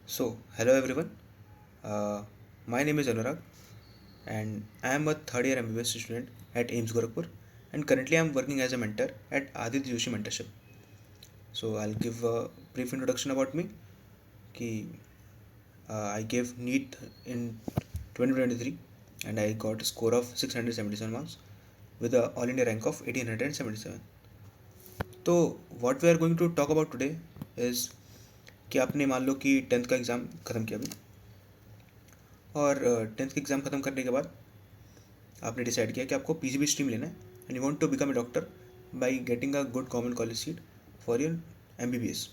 Hello everyone. Uh, my name is Anurag, and I am a third year MBBS student at AIMS Gorakhpur, and currently I am working as a mentor at Aditya Joshi Mentorship. So, I'll give a brief introduction about me. Ki, I gave NEET in 2023, and I got a score of 677 marks with a All India rank of 1877. तो what we are going to talk about today is कि आपने मान लो कि 10th का exam ख़त्म किया अभी, और 10th का एग्ज़ाम ख़त्म करने के बाद आपने डिसाइड किया कि आपको पीसीबी स्ट्रीम लेना है and you want to become a doctor by getting a good government college seat for your MBBS.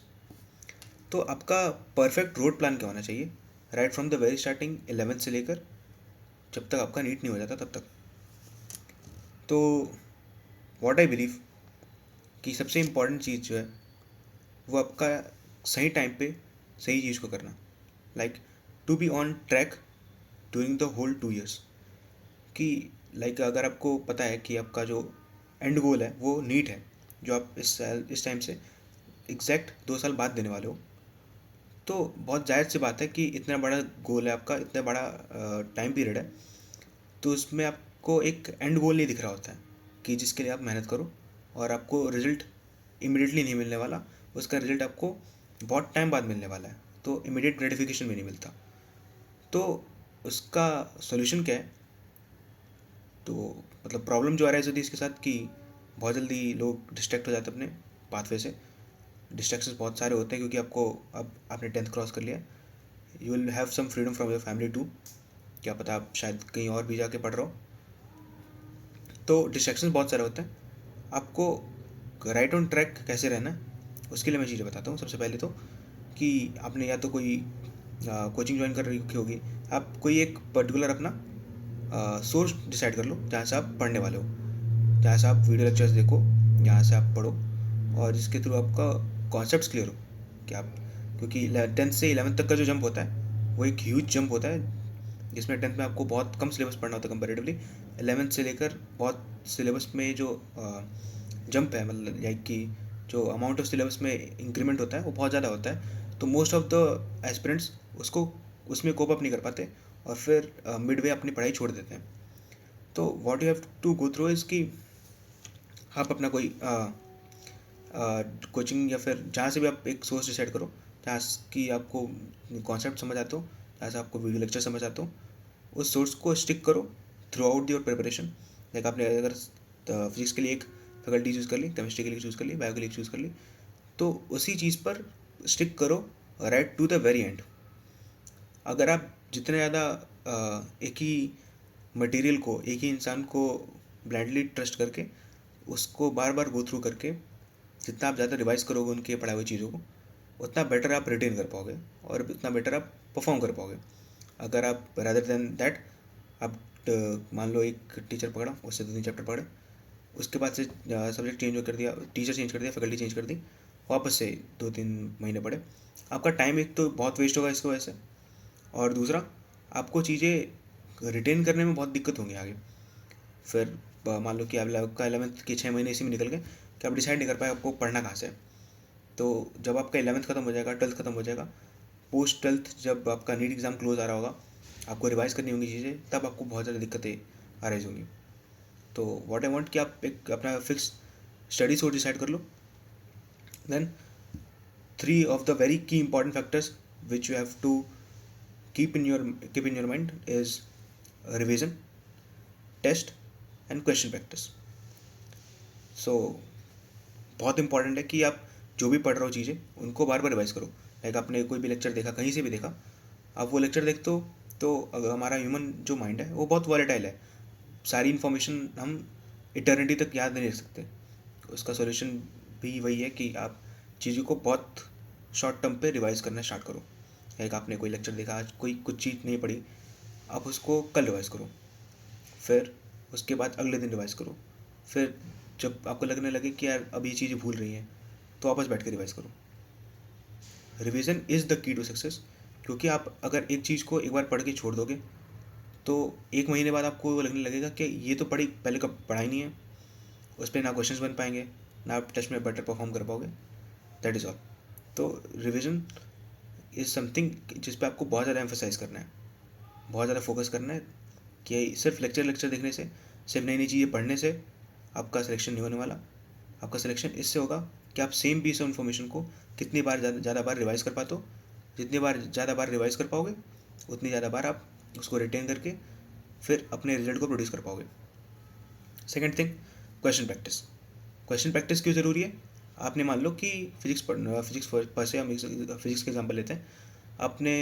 तो आपका परफेक्ट रोड प्लान क्या होना चाहिए right from the very starting 11th से लेकर जब तक आपका नीट नहीं हो जाता तब तक। तो व्हाट आई बिलीव कि सबसे इम्पॉर्टेंट चीज़ जो है वो आपका सही टाइम पे सही चीज़ को करना, like to be on track during the whole 2 years। कि अगर आपको पता है कि आपका जो एंड गोल है वो नीट है, जो आप इस टाइम से एग्जैक्ट 2 साल बाद देने वाले हो, तो बहुत जायज़ सी बात है कि इतना बड़ा गोल है आपका, इतना बड़ा टाइम पीरियड है, तो उसमें आपको एक एंड गोल नहीं दिख रहा होता है कि जिसके लिए आप मेहनत करो और आपको रिजल्ट इमिडिएटली नहीं मिलने वाला। उसका रिजल्ट आपको बहुत टाइम बाद मिलने वाला है, तो इमिडिएट ग्रेटिफिकेशन भी नहीं मिलता। तो उसका सोल्यूशन क्या है? तो मतलब प्रॉब्लम जो आ रहा है इसके साथ कि बहुत जल्दी लोग डिस्ट्रैक्ट हो जाते हैं अपने पाथवे से। डिस्ट्रैक्शंस बहुत सारे होते हैं क्योंकि आपको अब आपने 10th क्रॉस कर लिया, you will have some freedom from your family too. क्या पता आप शायद कहीं और भी जाके पढ़ रहे हो, तो डिस्ट्रैक्शंस बहुत सारे होते हैं। आपको राइट ऑन ट्रैक कैसे रहना है उसके लिए मैं चीज़ें बताता हूँ। सबसे पहले तो कि आपने या तो कोई कोचिंग ज्वाइन कर रखी होगी, आप कोई एक पर्टिकुलर अपना सोर्स डिसाइड कर लो जहाँ से आप पढ़ने वाले हो, जहाँ से आप वीडियो लेक्चर्स देखो, जहाँ से आप पढ़ो और जिसके थ्रू आपका कॉन्सेप्ट्स क्लियर हो कि आप, क्योंकि 10th से 11th तक का जो जंप होता है वो एक ह्यूज जंप होता है, जिसमें 10th में आपको बहुत कम सिलेबस पढ़ना होता है कंपेरेटिवली। 11th से लेकर बहुत सिलेबस में जो जंप है, मतलब लाइक कि जो अमाउंट ऑफ सिलेबस में इंक्रीमेंट होता है वो बहुत ज़्यादा होता है, तो मोस्ट ऑफ द एस्पिरेंट्स उसको उसमें कोप अप नहीं कर पाते और फिर मिड वे अपनी पढ़ाई छोड़ देते हैं। तो what you have to go through is कि आप अपना कोई कोचिंग या फिर जहाँ से भी आप एक सोर्स डिसाइड करो जहाँ कि आपको कॉन्सेप्ट समझ आते हो, जहाँ से आपको वीडियो लेक्चर समझ आते हो, उस सोर्स को स्टिक करो through out your preparation. Like आपने अगर फिजिक्स के लिए एक फैकल्टी चूज़ कर ली, केमिस्ट्री के लिए चूज़ कर ली, बायो के लिए चूज़ कर ली, तो उसी चीज़ पर स्टिक करो right to the very end. अगर आप जितने ज़्यादा एक ही मटेरियल को, एक ही इंसान को ब्लाइंडली ट्रस्ट करके उसको बार बार गो थ्रू करके जितना आप ज़्यादा रिवाइज करोगे उनके पढ़ाई हुई चीज़ों को, उतना बेटर आप रिटेन कर पाओगे और उतना बेटर आप परफॉर्म कर पाओगे। अगर आप रादर देन दैट आप मान लो एक टीचर पकड़ा, उससे 2-3 चैप्टर पढ़े, उसके बाद से सब्जेक्ट चेंज कर दिया, टीचर चेंज कर दिया, फैकल्टी चेंज कर दी, वापस से 2-3 महीने पढ़े, आपका टाइम एक तो बहुत वेस्ट होगा इसकी वजह से, और दूसरा आपको चीज़ें रिटेन करने में बहुत दिक्कत होंगी आगे। फिर मान लो कि आपका 11th के 6 महीने इसी में निकल गए कि आप डिसाइड नहीं कर पाए आपको पढ़ना कहाँ से है। तो जब आपका 11th ख़त्म हो जाएगा, 12th ख़त्म हो जाएगा, पोस्ट 12th जब आपका नीट एग्ज़ाम क्लोज आ रहा होगा, आपको रिवाइज़ करनी होंगी चीज़ें, तब आपको बहुत ज़्यादा दिक्कतें अराइज होंगी। तो व्हाट आई वांट कि आप एक अपना फिक्स स्टडी सोर्स डिसाइड कर लो। Then 3 of the very key important factors which you have to keep in your mind is revision, test and question practice. So बहुत इंपॉर्टेंट है कि आप जो भी पढ़ रहे हो चीज़ें उनको बार बार रिवाइज करो। लाइक आपने कोई भी लेक्चर देखा, कहीं से भी देखा, आप वो लेक्चर देखते हो तो अगर हमारा ह्यूमन जो माइंड है वो बहुत वॉलेटाइल है, सारी इन्फॉर्मेशन हम इटर्निटी तक याद नहीं रख सकते। उसका सॉल्यूशन भी वही है कि आप चीज़ों को बहुत शॉर्ट टर्म पे रिवाइज करना स्टार्ट करो। लाइक आपने कोई लेक्चर देखा, आज कोई कुछ चीज़ नहीं पढ़ी, आप उसको कल रिवाइज करो, फिर उसके बाद अगले दिन रिवाइज करो, फिर जब आपको लगने लगे कि यार अब ये चीज़ें भूल रही हैं तो वापस बैठ के रिवाइज करो। Revision is the key to success, क्योंकि आप अगर एक चीज़ को एक बार पढ़ के छोड़ दोगे तो 1 महीने बाद आपको वो लगने लगेगा कि ये तो पढ़ी पहले कब पढ़ाई नहीं है, उस पर ना क्वेश्चंस बन पाएंगे, ना आप टेस्ट में बेटर परफॉर्म कर पाओगे। That is all. तो रिवीजन इज़ समथिंग जिस पे आपको बहुत ज़्यादा एम्फोसाइज करना है, बहुत ज़्यादा फोकस करना है कि सिर्फ लेक्चर देखने से, सिर्फ नई नई चीज़ें पढ़ने से आपका सिलेक्शन नहीं होने वाला। आपका सिलेक्शन इससे होगा कि आप सेम पीस ऑफ इन्फॉर्मेशन को कितनी बार ज़्यादा बार रिवाइज कर पाते हो। जितनी बार ज़्यादा बार रिवाइज कर पाओगे उतनी ज़्यादा बार आप उसको रिटेन करके फिर अपने रिजल्ट को प्रोड्यूस कर पाओगे। Second thing, question practice. Question practice क्यों ज़रूरी है? आपने मान लो कि फिजिक्स पर से हम फिजिक्स के एग्जाम्पल लेते हैं। आपने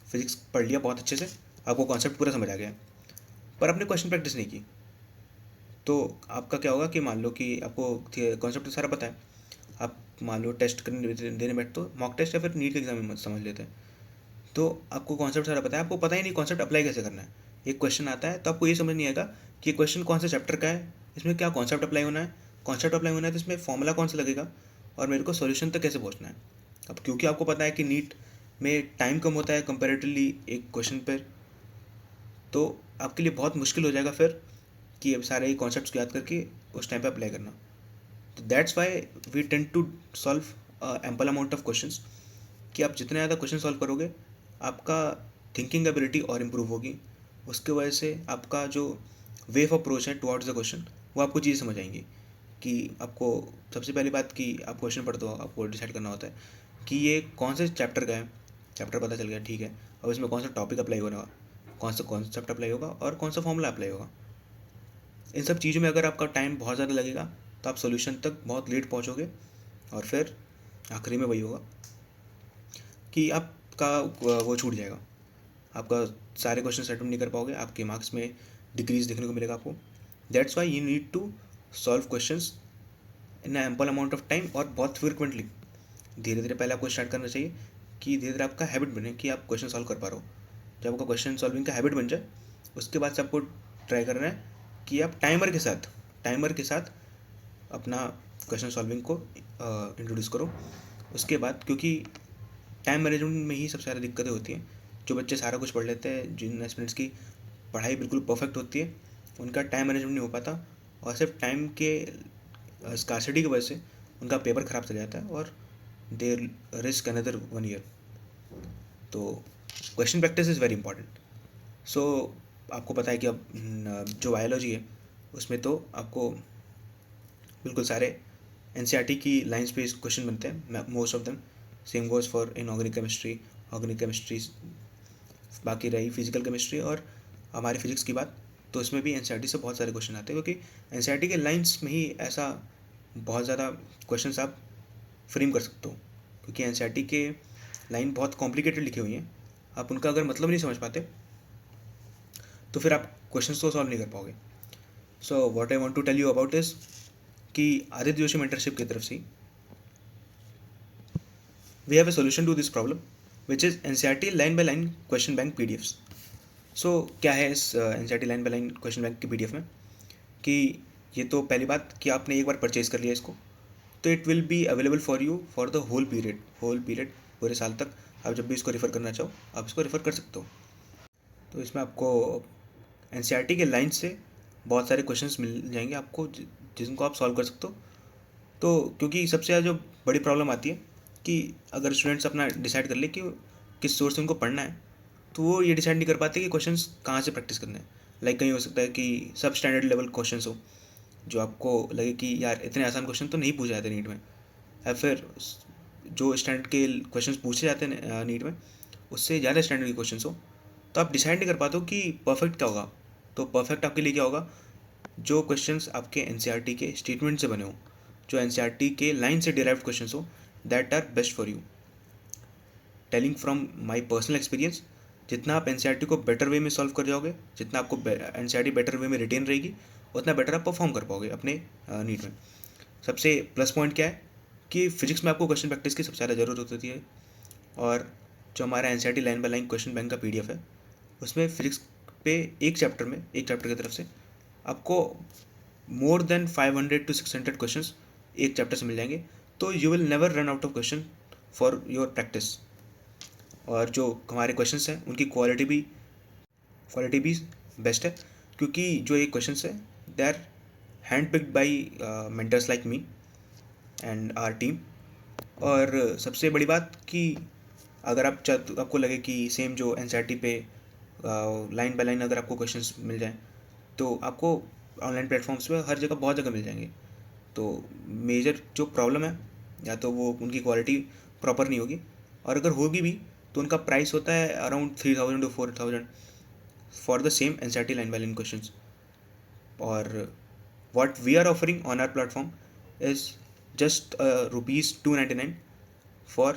फिजिक्स पढ़ लिया बहुत अच्छे से, आपको कॉन्सेप्ट पूरा समझ आ गया, पर आपने क्वेश्चन प्रैक्टिस नहीं की, तो आपका क्या होगा कि मान लो कि आपको कॉन्सेप्ट तो सारा पता है, आप मान लो टेस्ट करने देने बैठ तो मॉक टेस्ट या फिर नीट के एग्जाम में समझ लेते हैं, तो आपको कॉन्सेप्ट सारा पता है, आपको पता ही नहीं कॉन्सेप्ट अप्लाई कैसे करना है। एक क्वेश्चन आता है तो आपको ये समझ नहीं आएगा कि क्वेश्चन कौन से चैप्टर का है, इसमें क्या कॉन्सेप्ट अप्लाई होना है, कॉन्सेप्ट अप्लाई होना है तो इसमें फॉर्मूला कौन सा लगेगा और मेरे को सॉल्यूशन तक कैसे पहुंचना है। अब क्योंकि आपको पता है कि नीट में टाइम कम होता है कंपेरेटिवली एक क्वेश्चन पर, तो आपके लिए बहुत मुश्किल हो जाएगा फिर कि अब सारे कॉन्सेप्ट्स को याद करके उस टाइम पे अप्लाई करना। तो that's why we tend to solve ample amount of questions, कि आप जितने ज़्यादा क्वेश्चन सॉल्व करोगे आपका थिंकिंग एबिलिटी और इम्प्रूव होगी। उसके वजह से आपका जो वे ऑफ अप्रोच है टुवर्ड्स द क्वेश्चन वो आपको चीज़ें समझ आएंगी। कि आपको सबसे पहली बात कि आप क्वेश्चन पढ़ते हो, आपको डिसाइड करना होता है कि ये कौन से चैप्टर का है। चैप्टर पता चल गया, ठीक है, अब इसमें कौन सा टॉपिक अप्लाई होगा, कौन सा कॉन्सेप्ट अप्लाई होगा और कौन सा फॉर्मूला अप्लाई होगा। इन सब चीज़ों में अगर आपका टाइम बहुत ज़्यादा लगेगा तो आप सोल्यूशन तक बहुत लेट पहुँचोगे और फिर आखिरी में वही होगा कि आपका वो छूट जाएगा, आपका सारे क्वेश्चन अटेम्प्ट नहीं कर पाओगे, आपके मार्क्स में डिक्रीज देखने को मिलेगा आपको। That's why you need to solve questions in ample amount of time और बहुत फ्रिक्वेंटली। धीरे धीरे पहले आपको स्टार्ट करना चाहिए कि धीरे धीरे आपका हैबिट बने कि आप क्वेश्चन सॉल्व कर पा रहे हो। जब आपका क्वेश्चन सॉल्विंग का हैबिट बन जाए उसके बाद से आपको ट्राई करना है कि आप टाइमर के साथ अपना क्वेश्चन सॉल्विंग को इंट्रोड्यूस करो। उसके बाद क्योंकि टाइम मैनेजमेंट में ही सबसे ज़्यादा दिक्कतें होती हैं। जो बच्चे सारा कुछ पढ़ लेते हैं, जिन स्टूडेंट्स की पढ़ाई बिल्कुल परफेक्ट होती है, उनका टाइम मैनेजमेंट नहीं हो पाता और सिर्फ टाइम के स्कार्सिटी की वजह से उनका पेपर ख़राब चला जाता है और दे रिस्क अनदर 1 ईयर। तो question practice is very important. So आपको पता है कि अब जो बायोलॉजी है उसमें तो आपको बिल्कुल सारे एनसीईआरटी की लाइंस पे क्वेश्चन बनते हैं, most of them. Same goes for inorganic chemistry. बाकी रही फिजिकल केमिस्ट्री और हमारी फिजिक्स की बात, तो इसमें भी एनसीईआरटी से बहुत सारे क्वेश्चन आते हैं क्योंकि एनसीईआरटी के लाइंस में ही ऐसा बहुत ज़्यादा क्वेश्चंस आप फ्रेम कर सकते हो, क्योंकि एनसीईआरटी के लाइन बहुत कॉम्प्लिकेटेड लिखी हुई हैं। आप उनका अगर मतलब नहीं समझ पाते तो फिर आप क्वेश्चंस को सॉल्व नहीं कर पाओगे। So what I want to tell you about is कि आदित्य जोशी मेंटरशिप की तरफ से we have a solution to this problem which is NCERT line by line question bank PDFs. So क्या है इस NCERT line by line question bank की PDF में कि ये तो पहली बात कि आपने एक बार परचेज कर लिया इसको, तो it will be available for you for the whole period पूरे साल तक। आप जब भी इसको रेफ़र करना चाहो आप इसको रेफ़र कर सकते हो। तो इसमें आपको एनसीईआरटी के लाइन से बहुत सारे क्वेश्चंस मिल जाएंगे आपको जिनको आप सॉल्व कर सकते हो। तो क्योंकि सबसे ज़्यादा जो बड़ी प्रॉब्लम आती है कि अगर स्टूडेंट्स अपना डिसाइड कर ले कि किस सोर्स से उनको पढ़ना है, तो वो ये डिसाइड नहीं कर पाते कि क्वेश्चंस कहाँ से प्रैक्टिस करने हैं। लाइक कहीं हो सकता है कि सब स्टैंडर्ड लेवल क्वेश्चंस हो जो आपको लगे कि यार इतने आसान क्वेश्चन तो नहीं पूछे जाते नीट में, या फिर जो स्टैंडर्ड के क्वेश्चंस पूछे जाते हैं नीट में उससे ज़्यादा स्टैंडर्ड के क्वेश्चंस हो, तो आप डिसाइड नहीं कर पाते हो कि परफेक्ट क्या होगा। तो परफेक्ट आपके लिए क्या होगा, जो क्वेश्चंस आपके एनसीईआरटी के स्टेटमेंट से बने हो, जो एनसीईआरटी के लाइन से डिराइव्ड क्वेश्चंस हो, that are best for you. Telling from my personal experience, जितना आप एनसीईआरटी को बेटर वे में सॉल्व कर जाओगे, जितना आपको एनसीईआरटी बेटर वे में रिटेन रहेगी, उतना बेटर आप परफॉर्म कर पाओगे अपने नीट में। सबसे प्लस पॉइंट क्या है कि फिजिक्स में आपको क्वेश्चन प्रैक्टिस की सबसे ज़्यादा ज़रूरत होती है, और जो हमारा NCERT line by line question bank का पीडीएफ है उसमें फिजिक्स पे एक चैप्टर की तरफ से आपको मोर देन 500 to 600 क्वेश्चंस एक चैप्टर से मिल जाएंगे। तो you will never run out of question for your practice. और जो हमारे क्वेश्चंस हैं उनकी क्वालिटी भी बेस्ट है, क्योंकि जो ये क्वेश्चंस है they are hand picked by mentors like me and our team. और सबसे बड़ी बात कि अगर आपको लगे कि सेम जो एनसीईआरटी पे लाइन बाय लाइन अगर आपको क्वेश्चंस मिल जाएं, तो आपको ऑनलाइन प्लेटफॉर्म्स पे हर जगह बहुत जगह मिल जाएंगे। तो मेजर जो प्रॉब्लम है, या तो वो उनकी क्वालिटी प्रॉपर नहीं होगी, और अगर होगी भी तो उनका प्राइस होता है around 3000 to 4000 for the same NCERT line by line questions. और what we are offering on our platform is just rupees 299 for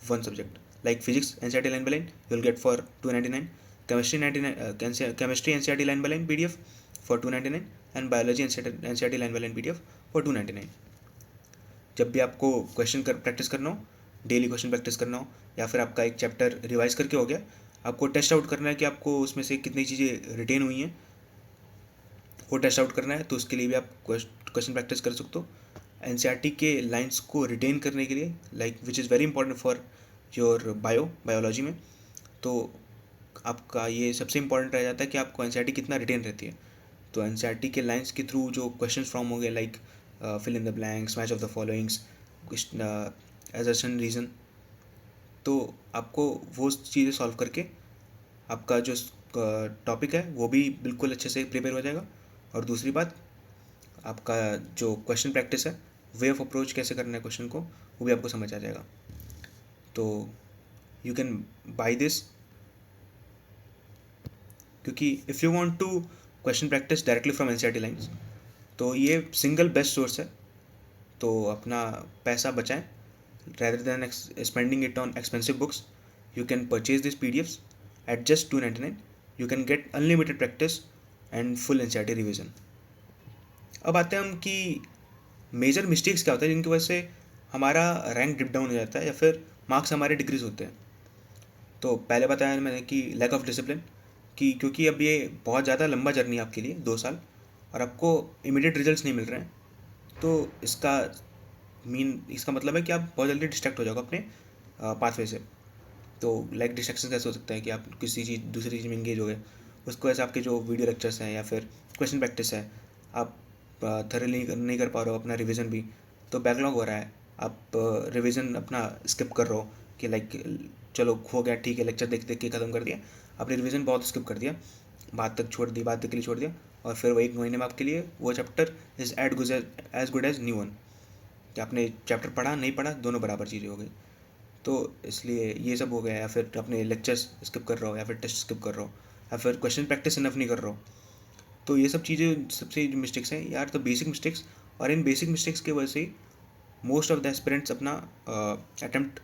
one subject. Like physics NCERT line by line you'll get for 299, chemistry 99, chemistry NCERT line by line PDF for 299, and biology NCERT line by line PDF for 299। जब भी आपको question practice करना हो, daily question practice करना हो, या फिर आपका एक चैप्टर रिवाइज करके हो गया, आपको टेस्ट आउट करना है कि आपको उसमें से कितनी चीज़ें रिटेन हुई हैं, वो टेस्ट आउट करना है, तो उसके लिए भी आप क्वेश्चन प्रैक्टिस कर सकते हो। एनसीईआरटी के लाइंस को रिटेन करने के लिए, like which is very important for your biology में, तो आपका ये सबसे इंपॉर्टेंट रह जाता है कि आपको एनसीईआरटी कितना रिटेन रहती है। तो एनसीईआरटी के लाइंस के थ्रू जो क्वेश्चन फ्रॉम हो गए, like fill in the blanks, match of the followings, assertion reason, तो आपको वो चीज़ें सॉल्व करके आपका जो टॉपिक है वो भी बिल्कुल अच्छे से प्रिपेयर हो जाएगा। और दूसरी बात, आपका जो क्वेश्चन प्रैक्टिस है, वे ऑफ अप्रोच कैसे करना है क्वेश्चन को, वो भी आपको समझ आ जाएगा। तो यू कैन बाय दिस, क्योंकि if you want to question practice directly from NCERT lines, तो ये सिंगल बेस्ट सोर्स है। तो अपना पैसा बचाएं, rather than spending it on expensive books, you can purchase these PDFs at just 299। you can get unlimited practice and full NCERT revision। अब आते हैं हम कि मेजर मिस्टेक्स क्या होता है जिनकी वजह से हमारा रैंक डिप डाउन हो जाता है या फिर मार्क्स हमारे डिक्रीज होते हैं। तो पहले बताया मैंने कि लैक ऑफ डिसिप्लिन, कि क्योंकि अब ये बहुत ज़्यादा लंबा जर्नी है आपके लिए, 2 साल, और आपको इमीडिएट रिजल्ट्स नहीं मिल रहे हैं, तो इसका मतलब है कि आप बहुत जल्दी डिस्ट्रैक्ट हो जाओगे अपने पाथवे से। तो लाइक डिस्ट्रैक्शन कैसे हो सकता है कि आप किसी चीज़ दूसरी चीज़ में इंगेज हो गए, उसको वजह से आपके जो वीडियो लेक्चर्स हैं या फिर क्वेश्चन प्रैक्टिस है, आप थरली नहीं कर पा रहे हो, अपना रिवीजन भी, तो बैकलॉग हो रहा है, आप रिवीजन अपना स्किप कर रहे हो, कि लाइक चलो हो गया ठीक है, लेक्चर देख देख के ख़त्म कर दिया, आपने रिवीजन बहुत स्किप कर दिया, बात तक के लिए छोड़ दिया, और फिर वो 1 महीने में आपके लिए वो chapter is as good as new one, कि आपने चैप्टर पढ़ा नहीं पढ़ा दोनों बराबर चीज़ें हो गई। तो इसलिए ये सब हो गया, या फिर अपने लेक्चर्स स्किप कर रहे हो, या फिर टेस्ट स्किप कर रहे हो, या फिर क्वेश्चन प्रैक्टिस इनफ नहीं कर रहे हो। तो ये सब चीज़ें सबसे जो मिस्टेक्स हैं यार, तो बेसिक मिस्टेक्स, और इन बेसिक मिस्टेक्स की वजह से मोस्ट ऑफ द एस्पिरेंट्स अपना अटेम्प्ट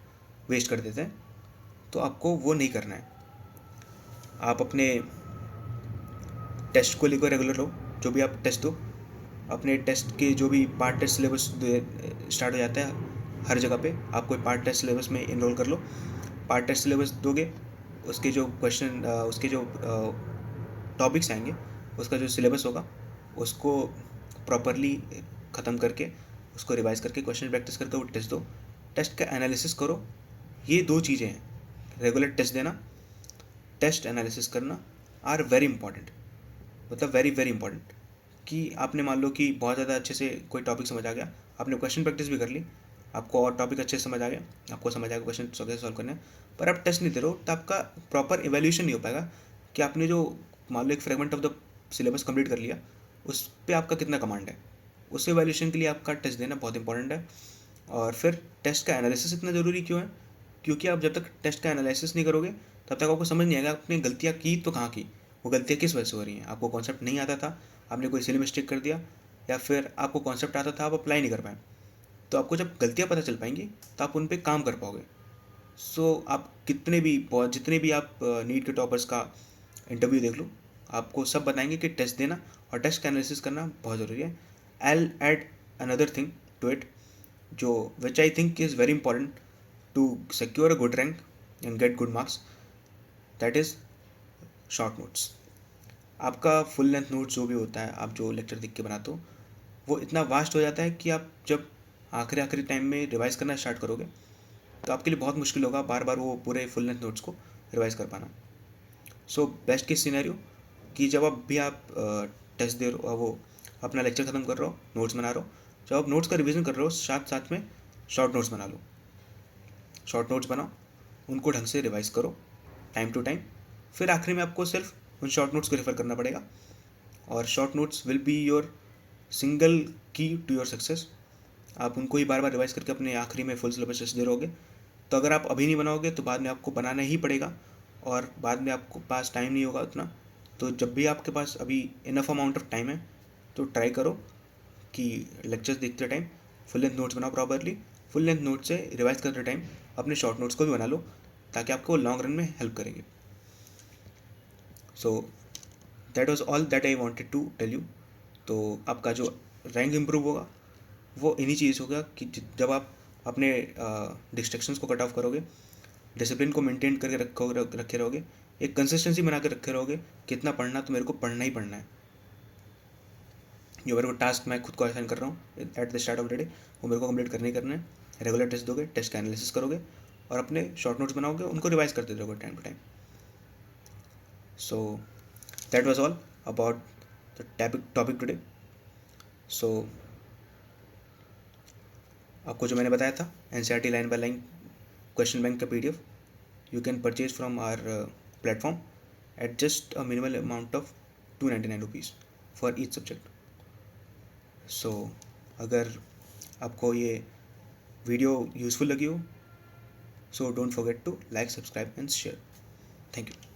वेस्ट कर देते हैं। तो आपको वो नहीं करना है। आप अपने टेस्ट को लेकर रेगुलर रहो, जो भी आप टेस्ट दो, अपने टेस्ट के जो भी पार्ट टेस्ट सिलेबस स्टार्ट हो जाता है हर जगह पे, आप कोई पार्ट टेस्ट सिलेबस में इनरोल कर लो। पार्ट टेस्ट सिलेबस दोगे, उसके जो क्वेश्चन उसके जो टॉपिक्स आएंगे, उसका जो सिलेबस होगा, उसको प्रॉपरली ख़त्म करके, उसको रिवाइज करके, क्वेश्चन प्रैक्टिस करके वो टेस्ट दो, टेस्ट का एनालिसिस करो। ये 2 चीज़ें हैं, रेगुलर टेस्ट देना, टेस्ट एनालिसिस करना, आर वेरी इंपॉर्टेंट, मतलब वेरी वेरी इंपॉर्टेंट। कि आपने मान लो कि बहुत ज़्यादा अच्छे से कोई टॉपिक समझ आ गया, आपने क्वेश्चन प्रैक्टिस भी कर ली, आपको और टॉपिक अच्छे से समझ आ गया, आपको समझ आ गया क्वेश्चन कैसे सॉल्व करना है, पर आप टेस्ट नहीं दे रहे हो, तो आपका प्रॉपर इवैल्यूएशन नहीं हो पाएगा कि आपने जो मान लो एक fragment of the syllabus complete कर लिया, उस पर आपका कितना कमांड है। उस इवैल्यूएशन के लिए आपका टेस्ट देना बहुत इंपॉर्टेंट है। और फिर टेस्ट का एनालिसिस इतना ज़रूरी क्यों है, क्योंकि आप जब तक टेस्ट का एनालिसिस नहीं करोगे, तब तक आपको समझ नहीं आएगा आपने गलतियाँ की तो कहाँ की, वो गलतियाँ किस वजह से हो रही हैं। आपको कॉन्सेप्ट नहीं आता था, आपने कोई सिली मिस्टेक कर दिया, या फिर आपको कॉन्सेप्ट आता था, आप अप्लाई नहीं कर पाए। तो आपको जब गलतियाँ पता चल पाएंगी, तो आप उन पर काम कर पाओगे। आप जितने भी आप नीट के टॉपर्स का इंटरव्यू देख लो, आपको सब बताएंगे कि टेस्ट देना और टेस्ट का एनालिसिस करना बहुत ज़रूरी है। I add another thing to it, जो which I think is very important to secure a good rank and get good marks, that is short notes. आपका फुल लेंथ नोट्स जो भी होता है, आप जो लेक्चर देख के बनाते हो, वो इतना वास्ट हो जाता है कि आप जब आखिरी टाइम में रिवाइज़ करना स्टार्ट करोगे, तो आपके लिए बहुत मुश्किल होगा बार बार वो पूरे फुल लेंथ नोट्स को रिवाइज़ कर पाना। सो बेस्ट केस सिनेरियो कि जब आप टेस्ट दे रहे हो, वो अपना लेक्चर ख़त्म कर रहे हो, नोट्स बना रहे हो, जब आप नोट्स का रिवीजन कर रहे हो, साथ साथ में शॉर्ट नोट्स बना लो। शॉर्ट नोट्स बनाओ, उनको ढंग से रिवाइज करो टाइम टू टाइम। फिर आखिरी में आपको सिर्फ उन शॉर्ट नोट्स को रेफर करना पड़ेगा, और short notes will be your single की टू योर सक्सेस। आप उनको ही बार बार रिवाइज करके अपने आखिरी में फुल सिलेबस टेस्ट दे रहोगे। तो अगर आप अभी नहीं बनाओगे तो बाद में आपको बनाना ही पड़ेगा, और बाद में आपको पास टाइम नहीं होगा उतना। तो जब भी आपके पास अभी इनफ अमाउंट ऑफ टाइम है तो ट्राई करो कि लेक्चर्स देखते टाइम फुल लेंथ नोट्स बनाओ प्रॉपरली। फुल लेंथ नोट्स से रिवाइज करते टाइम अपने शॉर्ट नोट्स को भी बना लो, ताकि आपको लॉन्ग रन में हेल्प करेंगे। So that was all that I wanted to tell you. तो आपका जो रैंक इम्प्रूव होगा वो इन्हीं चीज़ होगा कि जब आप अपने डिस्ट्रैक्शंस को कट ऑफ करोगे, डिसिप्लिन को मेंटेन करके रखे रहोगे, एक कंसिस्टेंसी बना के रखे रहोगे, कितना पढ़ना तो मेरे को पढ़ना ही पढ़ना है। जो मेरे को टास्क मैं खुद को असाइन कर रहा हूँ at the start of the day, वो मेरे को कंप्लीट करना ही करना है। रेगुलर टेस्ट दोगे, टेस्ट का एनालिसिस करोगे, और अपने शॉर्ट नोट्स बनाओगे, उनको रिवाइज करते रहोगे time to time. So that was all about the topic today. So आपको जो मैंने बताया था NCERT line by line question bank का PDF you can purchase from our platform at just a minimal amount of 299 rupees for each subject. So अगर आपको ये video useful लगी हो, so don't forget to like, subscribe and share. Thank you.